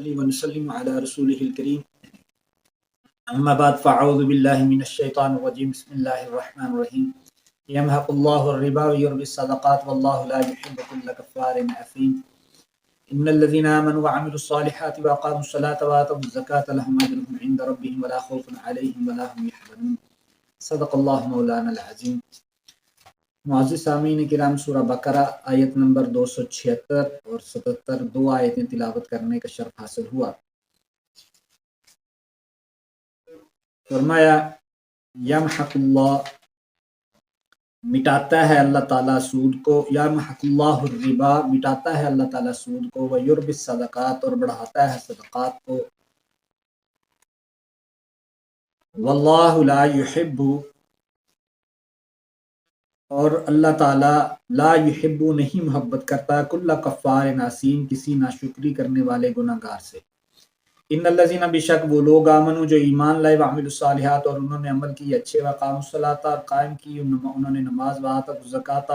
ونصلي ونسلم على رسوله الكريم أما بعد فأعوذ بالله من الشيطان الرجيم بسم الله الرحمن الرحيم يمحق الله الربا ويربي الصدقات والله لا يحب كل كفار أثيم إن الذين آمنوا وعملوا الصالحات وأقاموا الصلاة وآتوا الزكاة لهم أجرهم عند ربهم ولا خوف عليهم ولا هم يحزنون صدق الله مولانا العظيم۔ معزز سامعین کرام، سورہ بقرہ آیت نمبر 276 اور 77 دو آیتیں تلاوت کرنے کا شرف حاصل ہوا۔ فرمایا یمحق اللہ، مٹاتا ہے اللہ تعالیٰ سود کو، یمحق اللہ الربا، مٹاتا ہے اللہ تعالیٰ سود کو، ویربی الصدقات، اور بڑھاتا ہے صدقات کو، واللہ لا یحب، اور اللہ تعالیٰ لا یحب نہیں محبت کرتا کل کفار ناسین، کسی ناشکری کرنے والے گناہ گار سے۔ ان الذین، بے شک وہ لوگ آمنوا جو ایمان لائے، وعملوا الصالحات، اور انہوں نے عمل کی اچھے، وقاموا الصلاۃ، اور قائم کی انہوں نے نماز، وآتوا الزکاۃ،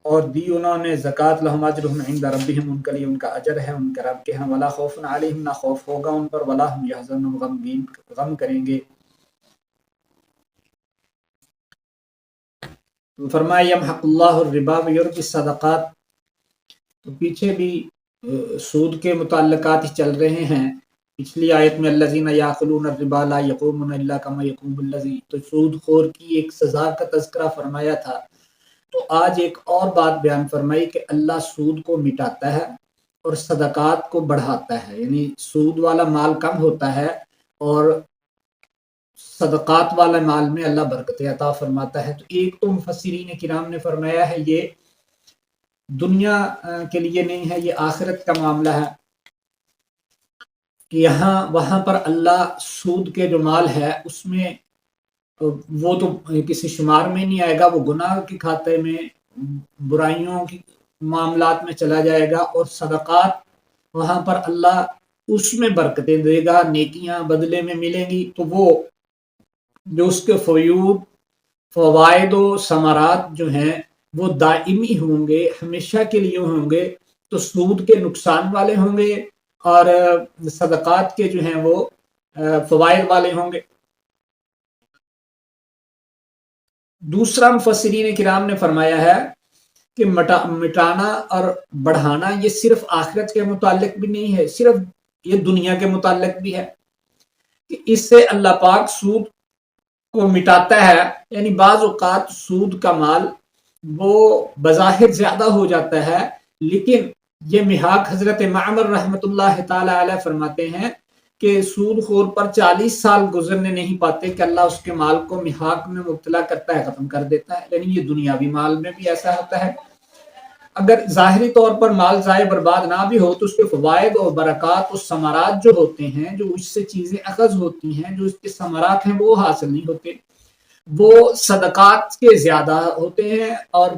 اور دی انہوں نے زکوٰۃ، لہم اجرہم عند ربہم، ان کے لیے ان کا اجر ہے ان کے رب کے ہاں، ولا خوف علیہم، نہ خوف ہوگا ان پر، ولا ہم یحزنون، غم کریں گے۔ تو فرمایا یمحق اللہ الربا ویربی الصدقات، تو پیچھے بھی سود کے متعلقات ہی چل رہے ہیں۔ پچھلی آیت میں الذین یاکلون الربا لا یقومون الا کما یقوم الذی، تو سود خور کی ایک سزا کا تذکرہ فرمایا تھا۔ تو آج ایک اور بات بیان فرمائی کہ اللہ سود کو مٹاتا ہے اور صدقات کو بڑھاتا ہے، یعنی سود والا مال کم ہوتا ہے اور صدقات والا مال میں اللہ برکت عطا فرماتا ہے۔ تو ایک تو مفسرین کرام نے فرمایا ہے یہ دنیا کے لیے نہیں ہے، یہ آخرت کا معاملہ ہے کہ وہاں پر اللہ سود کے جو مال ہے اس میں وہ تو کسی شمار میں نہیں آئے گا، وہ گناہ کے کھاتے میں، برائیوں کی معاملات میں چلا جائے گا، اور صدقات وہاں پر اللہ اس میں برکتیں دے گا، نیکیاں بدلے میں ملیں گی، تو وہ جو اس کے فوائد و ثمرات جو ہیں وہ دائمی ہوں گے، ہمیشہ کے لیے ہوں گے۔ تو سود کے نقصان والے ہوں گے اور صدقات کے جو ہیں وہ فوائد والے ہوں گے۔ دوسرا مفسرین کرام نے فرمایا ہے کہ مٹانا اور بڑھانا یہ صرف آخرت کے متعلق بھی نہیں ہے، صرف یہ دنیا کے متعلق بھی ہے کہ اس سے اللہ پاک سود کو مٹاتا ہے۔ یعنی بعض اوقات سود کا مال وہ بظاہر زیادہ ہو جاتا ہے، لیکن یہ محاق حضرت معمر رحمۃ اللہ تعالی علیہ فرماتے ہیں کہ سود خور پر 40 سال گزرنے نہیں پاتے کہ اللہ اس کے مال کو محاق میں مبتلا کرتا ہے، ختم کر دیتا ہے۔ یعنی یہ دنیاوی مال میں بھی ایسا ہوتا ہے، اگر ظاہری طور پر مال ضائع برباد نہ بھی ہو تو اس کے فوائد اور برکات اور ثمرات جو ہوتے ہیں، جو اس سے چیزیں اخذ ہوتی ہیں، جو اس کے ثمرات ہیں وہ حاصل نہیں ہوتے، وہ صدقات کے زیادہ ہوتے ہیں، اور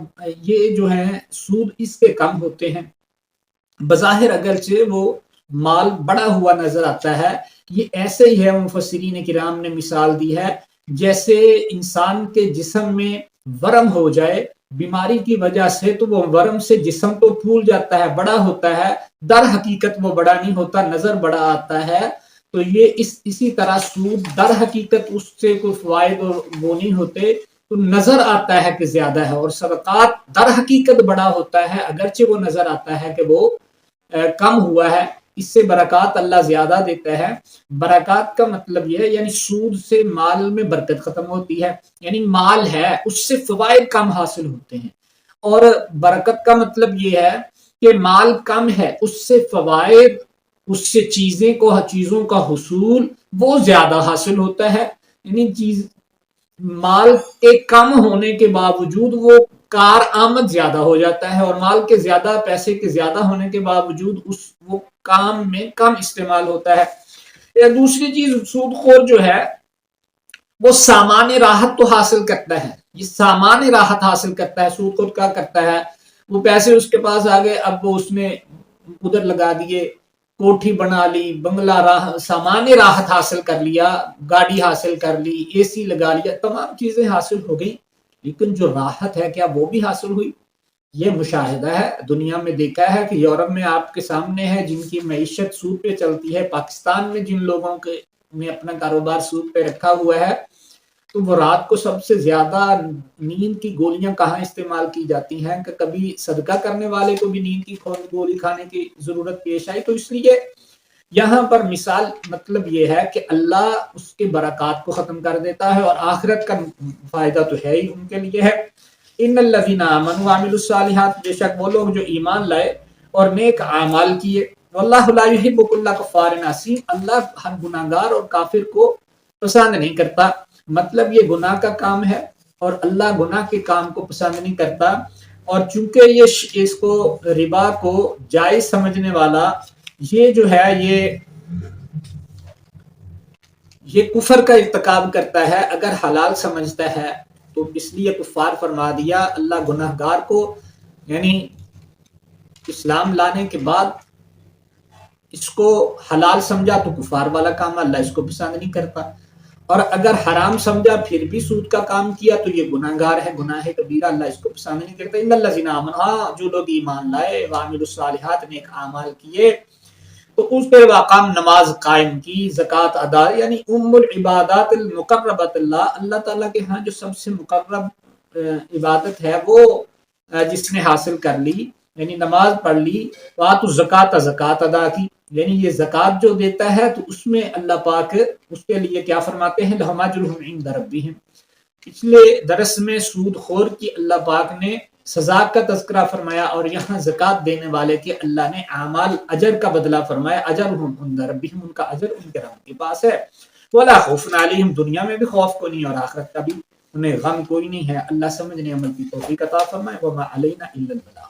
یہ جو ہیں سود اس کے کم ہوتے ہیں۔ بظاہر اگرچہ وہ مال بڑا ہوا نظر آتا ہے، یہ ایسے ہی ہے، مفسرین کرام نے مثال دی ہے جیسے انسان کے جسم میں ورم ہو جائے بیماری کی وجہ سے، تو وہ ورم سے جسم تو پھول جاتا ہے، بڑا ہوتا ہے، در حقیقت وہ بڑا نہیں ہوتا، نظر بڑا آتا ہے۔ تو یہ اسی طرح سود در حقیقت اس سے کوئی فوائد وہ نہیں ہوتے، تو نظر آتا ہے کہ زیادہ ہے، اور صدقات در حقیقت بڑا ہوتا ہے، اگرچہ وہ نظر آتا ہے کہ وہ کم ہوا ہے۔ اس سے برکات اللہ زیادہ دیتا ہے۔ برکات کا مطلب یہ ہے یعنی سود سے مال میں برکت ختم ہوتی ہے، یعنی مال ہے اس سے فوائد کم حاصل ہوتے ہیں، اور برکت کا مطلب یہ ہے کہ مال کم ہے اس سے فوائد، اس سے چیزوں کا حصول وہ زیادہ حاصل ہوتا ہے۔ یعنی مال کے کم ہونے کے باوجود وہ کار آمد زیادہ ہو جاتا ہے، اور مال کے زیادہ، پیسے کے زیادہ ہونے کے باوجود وہ کام میں کم استعمال ہوتا ہے۔ یا دوسری چیز، سود خور جو ہے وہ سامان راحت تو حاصل کرتا ہے، یہ سامان راحت حاصل کرتا ہے۔ سود خور کیا کرتا ہے، وہ پیسے اس کے پاس آ گئے، اب وہ اس نے ادھر لگا دیے، کوٹھی بنا لی، بنگلہ، سامان راحت حاصل کر لیا، گاڑی حاصل کر لی، اے سی لگا لیا، تمام چیزیں حاصل ہو گئی، لیکن جو راحت ہے کیا وہ بھی حاصل ہوئی؟ یہ مشاہدہ ہے، دنیا میں دیکھا ہے کہ یورپ میں آپ کے سامنے ہے جن کی معیشت سود پہ چلتی ہے، پاکستان میں جن لوگوں کے نے اپنا کاروبار سود پہ رکھا ہوا ہے، تو وہ رات کو سب سے زیادہ نیند کی گولیاں کہاں استعمال کی جاتی ہیں کہ کبھی صدقہ کرنے والے کو بھی نیند کی گولی کھانے کی ضرورت پیش آئی۔ تو اس لیے یہاں پر مثال مطلب یہ ہے کہ اللہ اس کے برکات کو ختم کر دیتا ہے، اور آخرت کا فائدہ تو ہے ہی ان کے لیے ہے۔ ان الذین آمنوا وعملوا الصالحات، بے شک وہ لوگ جو ایمان لائے اور نیک اعمال کیے، واللہ لا یحب کل کفار اثیم، اللہ ہر گناہگار اور کافر کو پسند نہیں کرتا۔ مطلب یہ گناہ کا کام ہے اور اللہ گناہ کے کام کو پسند نہیں کرتا، اور چونکہ یہ اس کو ربا کو جائز سمجھنے والا یہ جو ہے یہ کفر کا ارتکاب کرتا ہے، اگر حلال سمجھتا ہے تو اس لیے کفار فرما دیا۔ اللہ گناہ گار کو یعنی اسلام لانے کے بعد اس کو حلال سمجھا تو کفار والا کام اللہ اس کو پسند نہیں کرتا، اور اگر حرام سمجھا پھر بھی سود کا کام کیا تو یہ گناہ گار ہے، گناہ کبیرہ، اللہ اس کو پسند نہیں کرتا۔ ان الذین آمنوا، جو لوگ ایمان لائے، وعملوا الصالحات، نیک اعمال کیے، تو اس پہ واقام نماز قائم کی، زکوٰۃ ادا، یعنی ام العبادات المقربۃ اللہ تعالیٰ کے ہاں جو سب سے مقرب عبادت ہے وہ جس نے حاصل کر لی، یعنی نماز پڑھ لی، وآتوا الزکوٰۃ، زکوٰۃ ادا کی، یعنی یہ زکوٰۃ جو دیتا ہے تو اس میں اللہ پاک اس کے لیے کیا فرماتے ہیں، لہم اجرہم عند ربہم۔ پچھلے درس میں سود خور کی اللہ پاک نے سزا کا تذکرہ فرمایا، اور یہاں زکوٰۃ دینے والے کے اللہ نے اعمال اجر کا بدلہ فرمایا، اجرہم عند ربہم، ان کا اجر ان کے رب کے پاس ہے۔ ولا خوف علیہم، دنیا میں بھی خوف کو نہیں اور آخرت کا بھی انہیں غم کوئی نہیں ہے۔ اللہ سمجھنے عمل کی توفیق عطا فرمائے۔ وما علینا الا البلاغ۔